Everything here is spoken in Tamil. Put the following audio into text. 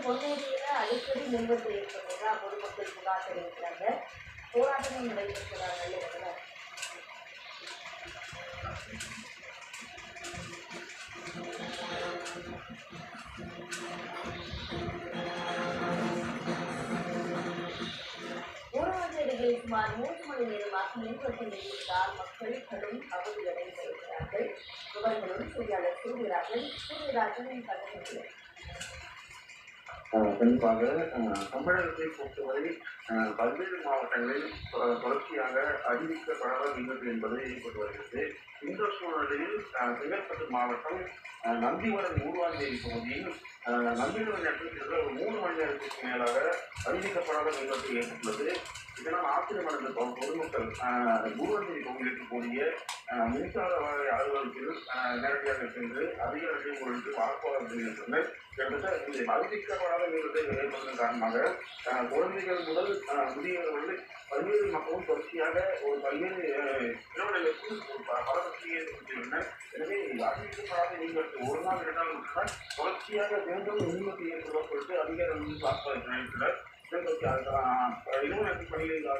பொன்னேரியில அடிக்கடி மின்வெட்டு ஏற்படுறதா பொதுமக்கள் புகார் தெரிவிக்கிறாங்க. போராட்டமும் நடைபெற்றதாக இடத்துல ஊரகச்சேரியில் சுமார் 3 மணி நேரமாக மின்வெட்டு நீடித்ததால் மக்கள் கடும் அவதிகளை வருகிறார்கள். விவரங்களுடன் செய்தியாளர் சூரியராஜனின் கருத்து. கண்டிப்பாக தமிழகத்தை பொறுத்தவரை பல்வேறு மாவட்டங்களில் தொடர்ச்சியாக அறிவிக்கப்படாத மின்வெட்டு என்பது ஏற்பட்டு வருகிறது. இந்த சூழ்நிலையில் செங்கல்பட்டு மாவட்டம் நந்திவரம் ஊர்வாஞ்சேரி பகுதியில் நம்பிக்கை நேரத்தில் ஒரு 3 மணி நேரத்திற்கு மேலாக அறிவிக்கப்படாத மின்வெட்டு ஏற்பட்டுள்ளது. இதனால் ஆச்சரியமடைந்த பொதுமக்கள் ஊர்வாஞ்சேரி பகுதியில் இருக்கக்கூடிய மின்சார வாரிய அலுவலகத்தில் நேரடியாக சென்று அதிகாரிகளை முறையிட்டு வாக்குவாதம் செய்கின்றனர். கிட்டத்தட்ட இந்த அறிவிக்கப்படாத மின்வெட்டை ஏற்படுவதன் காரணமாக குழந்தைகள் முதல் முதியவர்கள் பல்வேறு மக்களும் தொடர்ச்சியாக ஒரு பல்வேறு நிறுவனங்களுக்கு பல பிரச்சனையை ஏற்படுத்தியுள்ளனர். எனவே அறிவிக்கப்படாத மின்வெட்டு ஒரு நாள் 2 நாள் மட்டும்தான் தொடர்ச்சியாக மீண்டும் மின்வெட்டு ஏற்படுவதற்கு அதிகாரிகள் வாக்குவாதம் நினைத்தனர். நிறுவனத்தின் பணிகளில்